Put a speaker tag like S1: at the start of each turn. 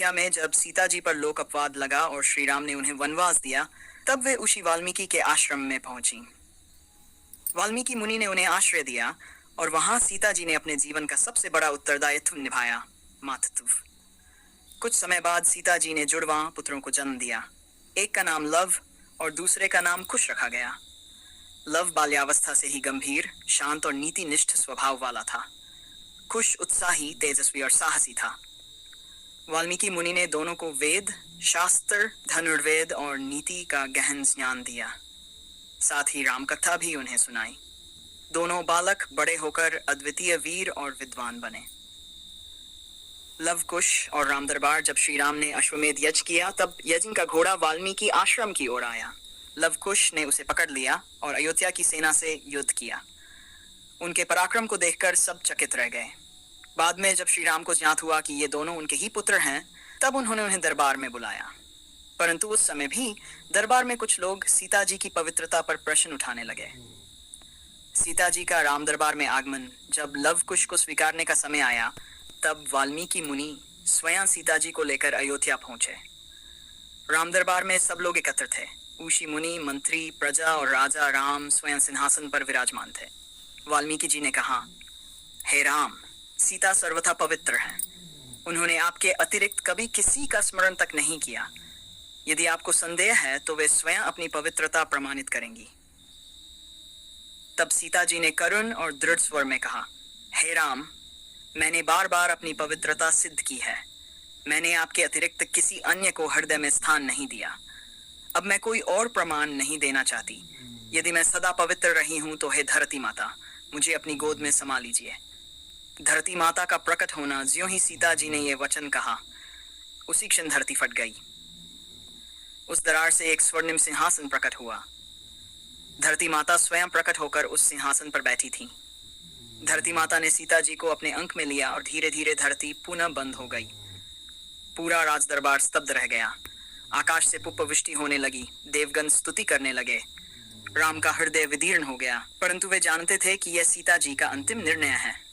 S1: अयोध्या में जब सीता जी पर लोक अपवाद लगा और श्री राम ने उन्हें वनवास दिया, तब वे ऋषि वाल्मीकि के आश्रम में पहुंची। वाल्मीकि मुनि ने उन्हें आश्रय दिया और वहां सीता जी ने अपने जीवन का सबसे बड़ा उत्तरदायित्व निभाया, मातृत्व। कुछ समय बाद सीता जी ने जुड़वा पुत्रों को जन्म दिया। एक का नाम लव और दूसरे का नाम कुश रखा गया। लव बाल्यावस्था से ही गंभीर, शांत और नीतिनिष्ठ स्वभाव वाला था। कुश उत्साही, तेजस्वी और साहसी था। वाल्मीकि मुनि ने दोनों को वेद, शास्त्र, धनुर्वेद और नीति का गहन ज्ञान दिया। साथ ही रामकथा भी उन्हें सुनाई। दोनों बालक बड़े होकर अद्वितीय वीर और विद्वान बने। लव कुश और राम दरबार जब श्री राम ने अश्वमेध यज्ञ किया, तब यज्ञ का घोड़ा वाल्मीकि आश्रम की ओर आया। लव कुश ने उसे पकड़ लिया और अयोध्या की सेना से युद्ध किया। उनके पराक्रम को देखकर सब चकित रह गए। बाद में जब श्री राम को ज्ञात हुआ कि ये दोनों उनके ही पुत्र हैं, तब उन्होंने उन्हें दरबार में बुलाया। परंतु उस समय भी दरबार में कुछ लोग सीता जी की पवित्रता पर प्रश्न उठाने लगे। सीता जी का राम दरबार में आगमन जब लव कुश को स्वीकारने का समय आया, तब वाल्मीकि मुनि स्वयं सीता जी को लेकर अयोध्या पहुंचे। राम दरबार में सब लोग एकत्र थे। ऋषि मुनि, मंत्री, प्रजा और राजा राम स्वयं सिंहासन पर विराजमान थे। वाल्मीकि जी ने कहा, हे राम, सीता सर्वथा पवित्र है। उन्होंने आपके अतिरिक्त कभी किसी का स्मरण तक नहीं किया। यदि आपको संदेह है तो वे स्वयं अपनी पवित्रता प्रमाणित करेंगी। तब सीता जी ने करुण और दृढ़ स्वर में कहा, हे राम, मैंने बार बार अपनी पवित्रता सिद्ध की है। मैंने आपके अतिरिक्त किसी अन्य को हृदय में स्थान नहीं दिया। अब मैं कोई और प्रमाण नहीं देना चाहती। यदि मैं सदा पवित्र रही हूं तो हे धरती माता, मुझे अपनी गोद में समा लीजिए। धरती माता का प्रकट होना, ज्यों ही सीता जी ने यह वचन कहा, उसी क्षण धरती फट गई। उस दरार से एक स्वर्णिम सिंहासन प्रकट हुआ। धरती माता स्वयं प्रकट होकर उस सिंहासन पर बैठी थी। धरती माता ने सीता जी को अपने अंक में लिया और धीरे धीरे धरती पुनः बंद हो गई। पूरा राज दरबार स्तब्ध रह गया। आकाश से पुष्पवृष्टि होने लगी। देवगण स्तुति करने लगे। राम का हृदय विदीर्ण हो गया, परंतु वे जानते थे कि यह सीता जी का अंतिम निर्णय है।